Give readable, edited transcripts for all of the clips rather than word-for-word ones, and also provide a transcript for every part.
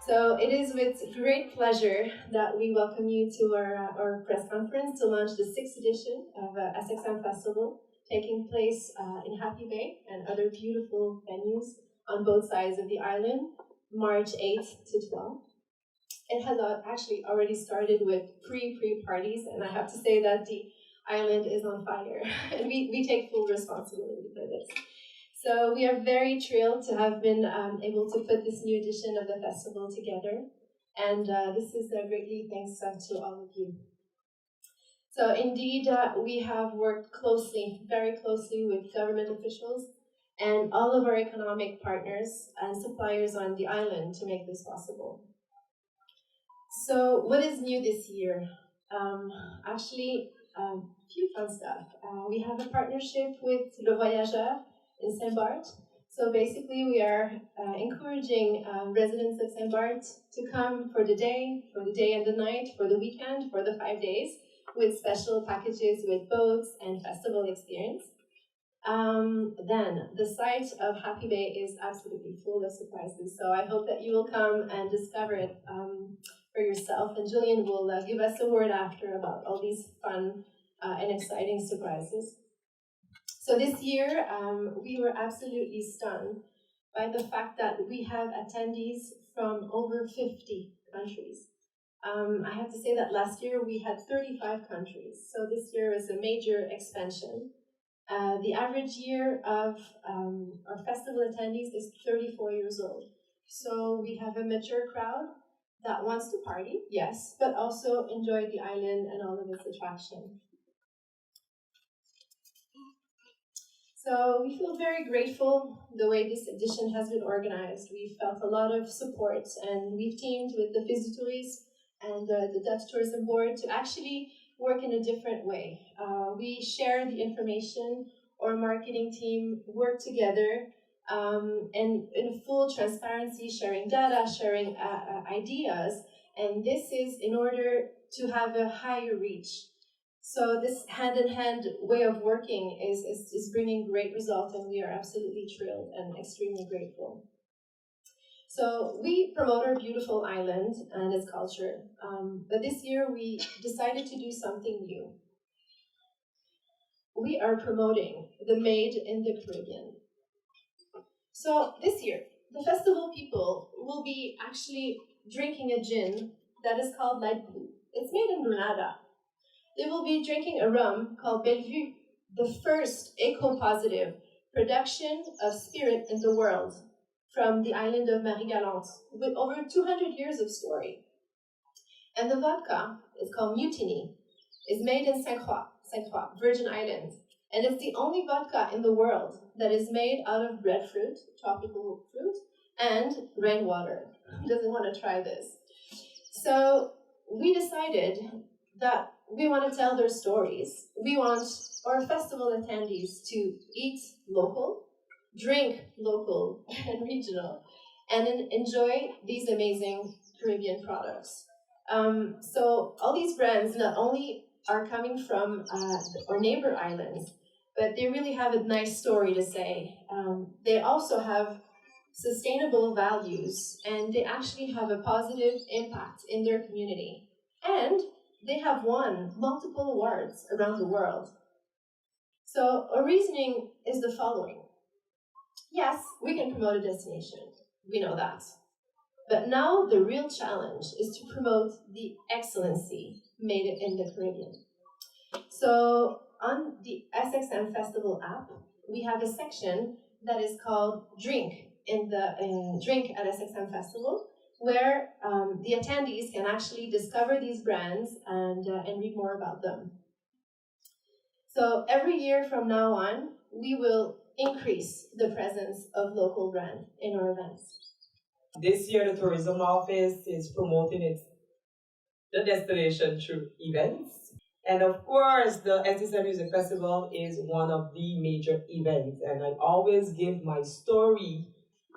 So it is with great pleasure that we welcome you to our press conference to launch the 6th edition of SXM Festival, taking place in Happy Bay and other beautiful venues on both sides of the island, March 8th to 12th. It has actually already started with pre-parties, and I have to say that the island is on fire, and we take full responsibility for this. So we are very thrilled to have been able to put this new edition of the festival together, and this is greatly thanks to all of you. So indeed, we have worked very closely with government officials and all of our economic partners and suppliers on the island to make this possible. So what is new this year? Actually, a few fun stuff. We have a partnership with Le Voyageur in Saint-Barth. So basically, we are encouraging residents of Saint-Barth to come for the day and the night, for the weekend, for the 5 days, with special packages with boats and festival experience. Then the site of Happy Bay is absolutely full of surprises. So I hope that you will come and discover it for yourself. And Julian will give us a word after about all these fun and exciting surprises. So this year, we were absolutely stunned by the fact that we have attendees from over 50 countries. I have to say that last year we had 35 countries, so this year is a major expansion. The average year of our festival attendees is 34 years old. So we have a mature crowd that wants to party, yes, but also enjoy the island and all of its attraction. So we feel very grateful the way this edition has been organized. We felt a lot of support, and we've teamed with the Visitourisme and the Dutch Tourism Board to actually work in a different way. We share the information, our marketing team work together, and in full transparency, sharing data, sharing ideas, and this is in order to have a higher reach. So this hand-in-hand way of working is bringing great results, and we are absolutely thrilled and extremely grateful. So we promote our beautiful island and its culture, but this year we decided to do something new. We are promoting the Made in the Caribbean. So this year, the festival people will be actually drinking a gin that is called Light Blue. It's made in Grenada. They will be drinking a rum called Bellevue, the first eco-positive production of spirit in the world, from the island of Marie-Galante, with over 200 years of story. And the vodka is called Mutiny, is made in Saint-Croix, Virgin Islands, and it's the only vodka in the world that is made out of breadfruit, tropical fruit, and rainwater. Who doesn't want to try this? So we decided that we want to tell their stories. We want our festival attendees to eat local, drink local and regional, and enjoy these amazing Caribbean products. So all these brands not only are coming from our neighbor islands, but they really have a nice story to say. They also have sustainable values, and they actually have a positive impact in their community. And they have won multiple awards around the world. So our reasoning is the following. Yes, we can promote a destination. We know that. But now the real challenge is to promote the excellency made in the Caribbean. So on the SXM Festival app, we have a section that is called Drink Drink at SXM Festival, where the attendees can actually discover these brands and read more about them. So every year from now on, we will increase the presence of local brands in our events. This year, the tourism office is promoting the destination through events. And of course, the SXM Music Festival is one of the major events. And I always give my story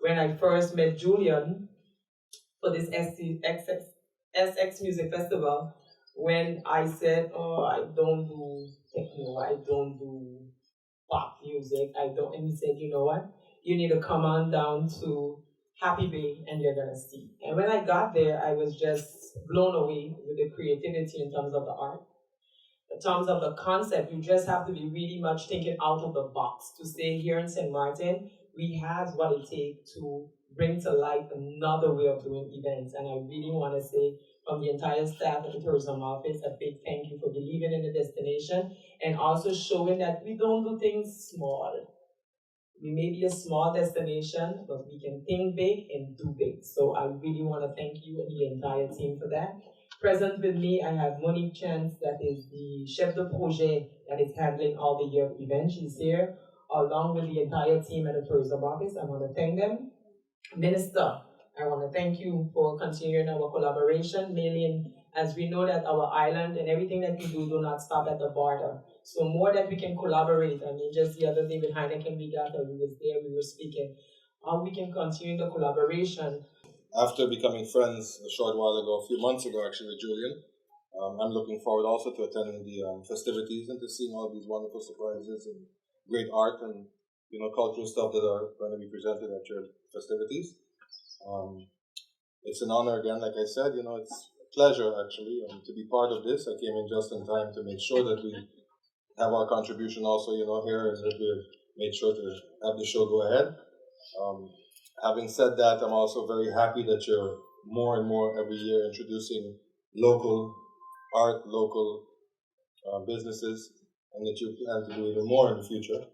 when I first met Julian for this SX Music Festival, when I said, oh, I don't do techno, I don't do pop music, and he said, you know what, you need to come on down to Happy Bay, and you're gonna see. And when I got there, I was just blown away with the creativity in terms of the art. In terms of the concept, you just have to be really much thinking out of the box to say here in St. Martin, we have what it takes to bring to life another way of doing events. And I really want to say from the entire staff at the tourism office, a big thank you for believing in the destination and also showing that we don't do things small. We may be a small destination, but we can think big and do big. So I really want to thank you and the entire team for that. Present with me, I have Monique Chance, that is the chef de projet that is handling all the year events. She's here, along with the entire team at the tourism office. I want to thank them. Minister, I want to thank you for continuing our collaboration, mainly as we know that our island and everything that we do not stop at the border. So more that we can collaborate. I mean, just the other day with Heineken Regatta, we was there, we were speaking, how we can continue the collaboration. After becoming friends a short while ago, a few months ago actually with Julian, I'm looking forward also to attending the festivities and to seeing all these wonderful surprises and great art and cultural stuff that are going to be presented at your festivities. It's an honor again, like I said, it's a pleasure actually to be part of this. I came in just in time to make sure that we have our contribution also, here, and that we made sure to have the show go ahead. Having said that, I'm also very happy that you're more and more every year introducing local art, local businesses, and that you plan to do even more in the future.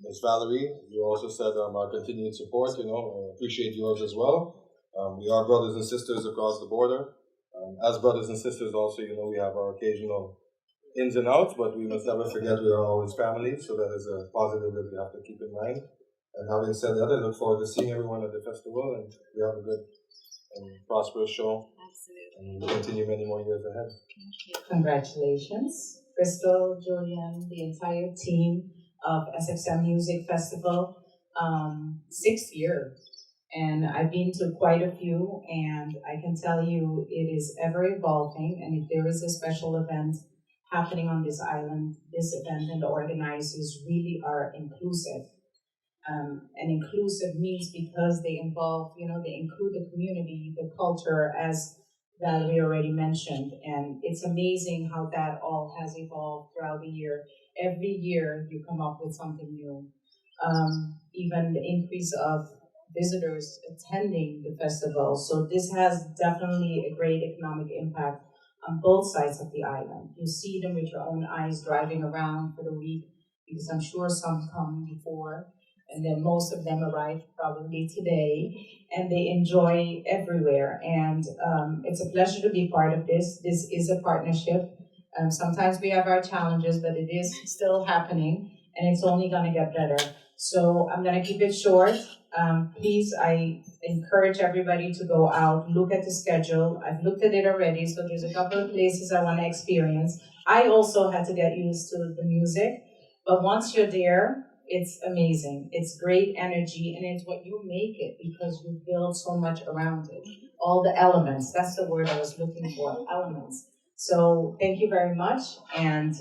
Ms. Valerie, you also said our continued support, I appreciate yours as well. We are brothers and sisters across the border. As brothers and sisters also, we have our occasional ins and outs, but we must never forget we are always family, so that is a positive that we have to keep in mind. And having said that, I look forward to seeing everyone at the festival, and we have a good and prosperous show. Absolutely. And we'll continue many more years ahead. Thank you. Congratulations, Crystal, Julian, the entire team of SXM Music Festival. 6th year, and I've been to quite a few, and I can tell you it is ever evolving, and if there is a special event happening on this island, this event and the organizers really are inclusive. And inclusive means because they involve, they include the community, the culture, as Valerie already mentioned. And it's amazing how that all has evolved throughout the year. Every year you come up with something new. Even the increase of visitors attending the festival. So this has definitely a great economic impact on both sides of the island. You see them with your own eyes driving around for the week, because I'm sure some come before, and then most of them arrive probably today, and they enjoy everywhere. And it's a pleasure to be part of this. This is a partnership. Sometimes we have our challenges, but it is still happening, and it's only gonna get better. So I'm gonna keep it short. Please, I encourage everybody to go out, look at the schedule. I've looked at it already, so there's a couple of places I wanna experience. I also had to get used to the music, but once you're there, it's amazing. It's great energy, and it's what you make it, because you build so much around it. All the elements, that's the word I was looking for, elements. So thank you very much, and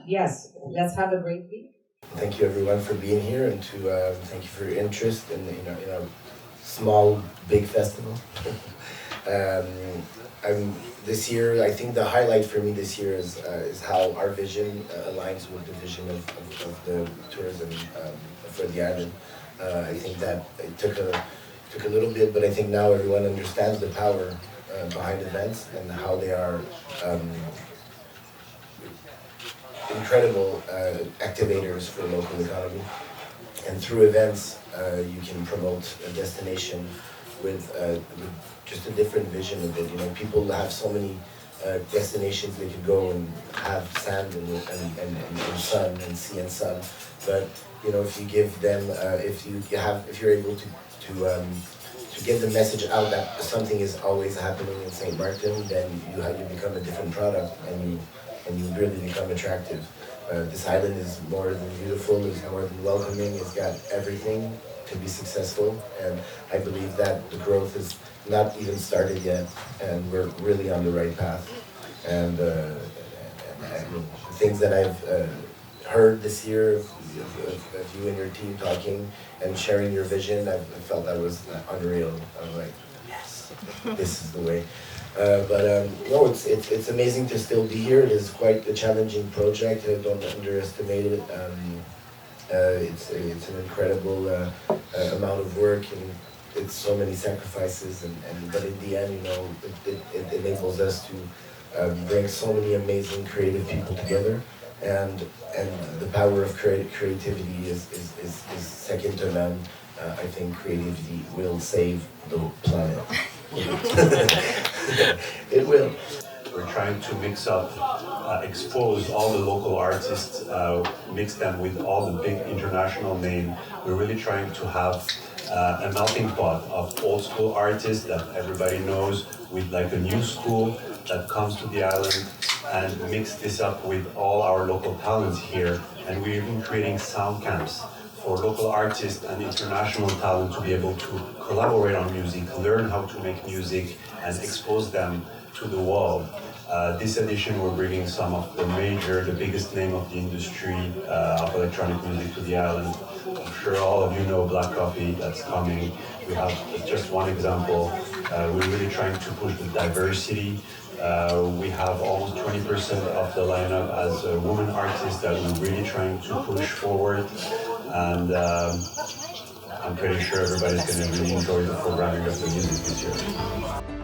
yes, let's have a great week. Thank you everyone for being here, and to thank you for your interest in our small, big festival. This year, I think the highlight for me this year is how our vision aligns with the vision of the tourism for the island. I think that it took a little bit, but I think now everyone understands the power behind events and how they are incredible activators for the local economy. And through events, you can promote a destination with just a different vision of it. People have so many destinations they could go and have sand and sun and sea and sun, but if you give them, if you're able to get the message out that something is always happening in St. Martin, then you become a different product, and you really become attractive. This island is more than beautiful, it's more than welcoming, it's got everything to be successful, and I believe that the growth is not even started yet, and we're really on the right path. And the things that I've heard this year, of you and your team talking and sharing your vision. I felt that was unreal. I was like, yes, this is the way. No, it's amazing to still be here. It is quite a challenging project. Don't underestimate it. It's an incredible amount of work, and it's so many sacrifices. But in the end, it enables us to bring so many amazing creative people together, and the power of creativity is second to none. I think creativity will save the planet. It will. We're trying to mix up, expose all the local artists, mix them with all the big international names. We're really trying to have a melting pot of old school artists that everybody knows with like a new school that comes to the island, and mix this up with all our local talents here. And we're even creating sound camps for local artists and international talent to be able to collaborate on music, learn how to make music, and expose them to the world. This edition, we're bringing some of the biggest name of the industry of electronic music to the island. I'm sure all of you know Black Coffee, that's coming. We have just one example. We're really trying to push the diversity. We have almost 20% of the lineup as women artists that we're really trying to push forward. And I'm pretty sure everybody's going to really enjoy the programming of the music this year.